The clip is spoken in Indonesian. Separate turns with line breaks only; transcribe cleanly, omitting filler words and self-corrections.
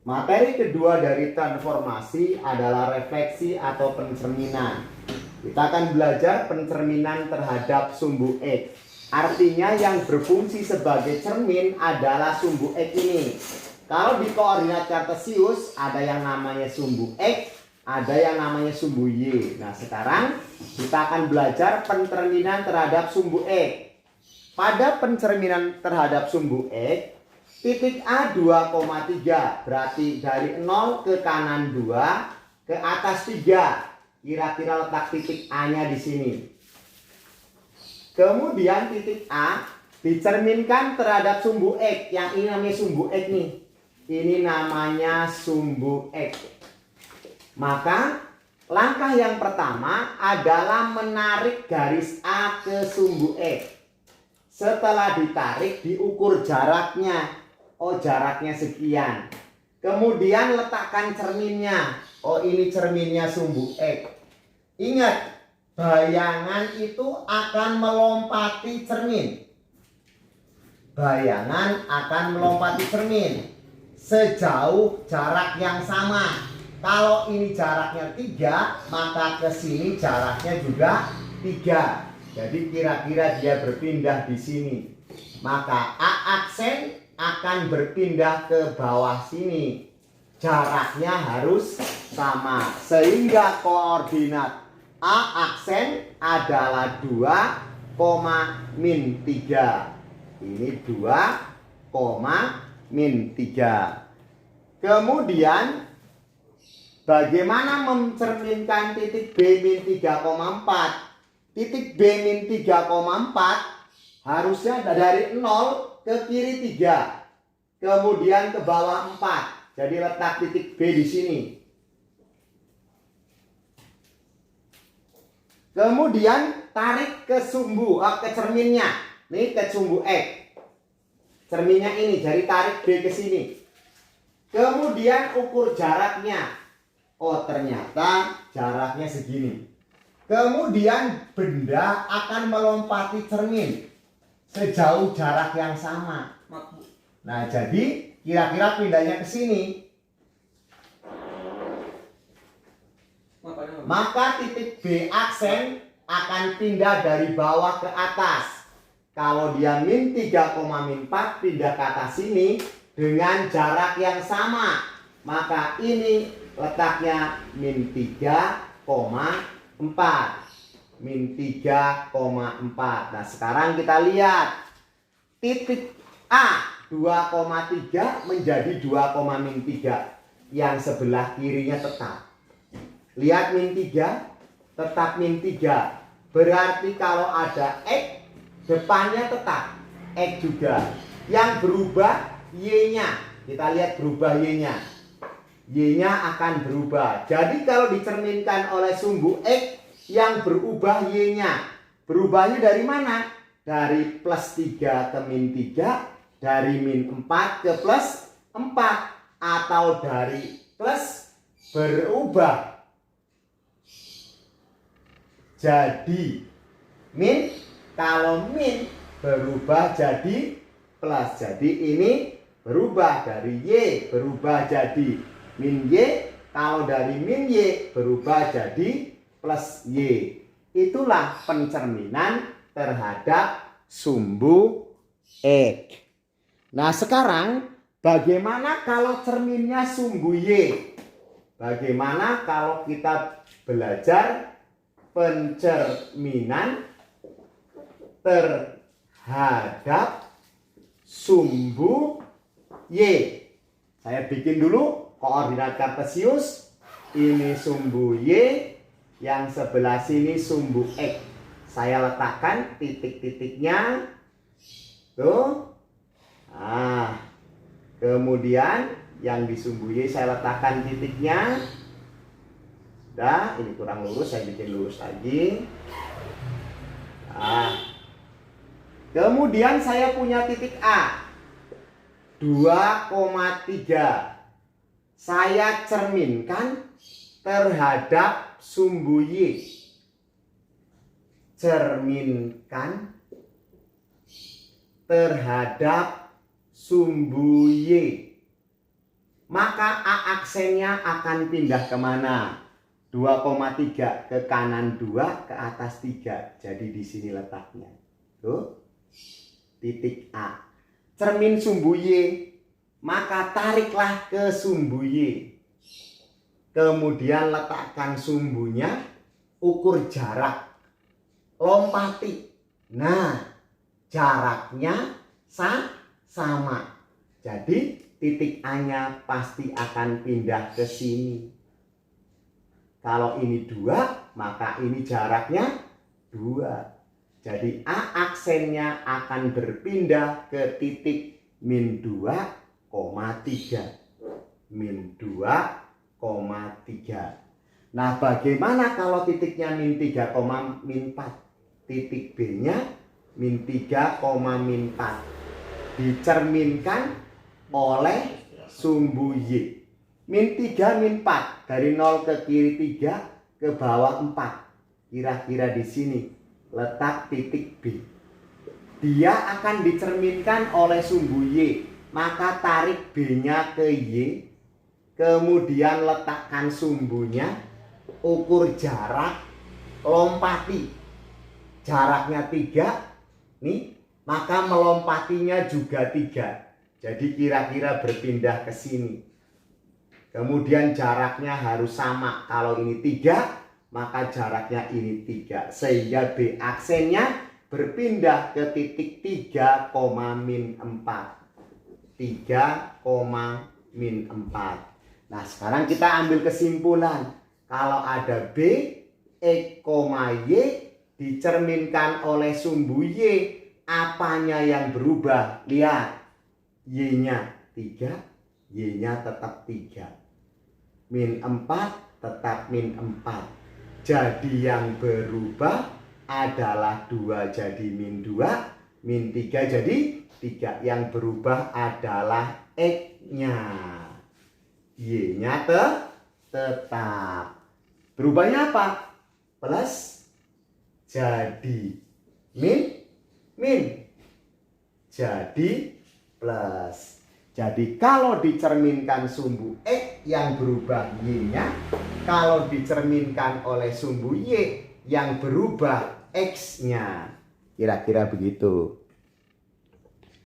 Materi kedua dari transformasi adalah refleksi atau pencerminan. Kita akan belajar pencerminan terhadap sumbu X. Artinya yang berfungsi sebagai cermin adalah sumbu X ini. Kalau di koordinat kartesius ada yang namanya sumbu X, ada yang namanya sumbu Y. Nah, sekarang kita akan belajar pencerminan terhadap sumbu X. Pada pencerminan terhadap sumbu X, titik A 2,3, berarti dari 0 ke kanan 2, ke atas 3. Kira-kira letak titik A-nya di sini. Kemudian titik A dicerminkan terhadap sumbu X. Yang ini namanya sumbu X nih. Ini namanya sumbu X. Maka langkah yang pertama adalah menarik garis A ke sumbu X. Setelah ditarik, diukur jaraknya. Oh, jaraknya sekian. Kemudian letakkan cerminnya. Oh, ini cerminnya sumbu X. Ingat, bayangan itu akan melompati cermin. Bayangan akan melompati cermin sejauh jarak yang sama. Kalau ini jaraknya 3, maka ke sini jaraknya juga 3. Jadi kira-kira dia berpindah di sini. Maka A aksen akan berpindah ke bawah sini. Jaraknya harus sama. Sehingga koordinat A aksen adalah 2, min 3. Ini 2, min 3. Kemudian bagaimana mencerminkan titik B min 3,4? Titik B min 3,4 harusnya dari 0 ke kiri 3. Kemudian ke bawah 4. Jadi letak titik B di sini. Kemudian tarik ke sumbu, ke cerminnya. Nih ke sumbu X. Cerminnya ini, jadi tarik B ke sini. Kemudian ukur jaraknya. Oh, ternyata jaraknya segini. Kemudian benda akan melompati cermin sejauh jarak yang sama. Nah, jadi kira-kira pindahnya ke sini. Maka titik B aksen akan pindah dari bawah ke atas. Kalau dia min 3, min 4 pindah ke atas sini dengan jarak yang sama. Maka ini letaknya min 3,4. Min 3,4. Nah, sekarang kita lihat titik A 2,3 menjadi 2, min 3. Yang sebelah kirinya tetap. Lihat min 3, tetap min 3. Berarti kalau ada X, depannya tetap X juga. Yang berubah Y-nya. Kita lihat berubah Y-nya. Y-nya akan berubah. Jadi kalau dicerminkan oleh sumbu X, yang berubah Y-nya. Berubahnya dari mana? Dari plus 3 ke min 3, dari min 4 ke plus 4, atau dari plus berubah jadi min. Kalau min berubah jadi plus. Jadi ini berubah dari Y berubah jadi min Y. Kalau dari min Y berubah jadi plus Y. Itulah pencerminan terhadap sumbu X. Nah, sekarang bagaimana kalau cerminnya sumbu Y? Bagaimana kalau kita belajar pencerminan terhadap sumbu Y? Saya bikin dulu koordinat kartesius. Ini sumbu Y, yang sebelah sini sumbu X. Saya letakkan titik-titiknya. Tuh. Nah, kemudian yang di sumbu Y saya letakkan titiknya. Sudah, ini kurang lurus, saya bikin lurus lagi. Nah, kemudian saya punya titik A 2,3. Saya cerminkan terhadap sumbu Y. Cerminkan terhadap sumbu Y. maka A aksennya akan pindah kemana? 2,3 ke kanan 2, ke atas 3. Jadi di sini letaknya. Tuh, titik A. Cermin sumbu Y, maka tariklah ke sumbu Y. Kemudian letakkan sumbunya, ukur jarak, lompati. Nah, jaraknya sama. Jadi titik A-nya pasti akan pindah ke sini. Kalau ini 2, maka ini jaraknya 2. Jadi A aksennya akan berpindah ke titik min 2,3. Min 2,3. Nah, bagaimana kalau titiknya min 3,4? Titik B-nya min 3,4. Dicerminkan oleh sumbu Y. Min 3, min 4. Dari 0 ke kiri 3, ke bawah 4. Kira-kira di sini letak titik B. Dia akan dicerminkan oleh sumbu Y. Maka tarik B-nya ke Y. Kemudian letakkan sumbunya, ukur jarak, lompati. Jaraknya 3. Nih, maka melompatinya juga 3. Jadi kira-kira berpindah ke sini. Kemudian jaraknya harus sama. Kalau ini 3, maka jaraknya ini 3. Sehingga B aksennya berpindah ke titik 3,-4. 3,-4. Nah, sekarang kita ambil kesimpulan. Kalau ada B, X, Y dicerminkan oleh sumbu Y, apanya yang berubah? Lihat, Y-nya 3, Y-nya tetap 3. Min 4 tetap min 4. Jadi yang berubah adalah 2 jadi min 2, min 3 jadi 3. Yang berubah adalah X-nya. Y-nya tetap. Berubahnya apa? Plus jadi min jadi plus. Jadi kalau dicerminkan sumbu X yang berubah Y-nya, kalau dicerminkan oleh sumbu Y yang berubah X-nya. Kira-kira begitu.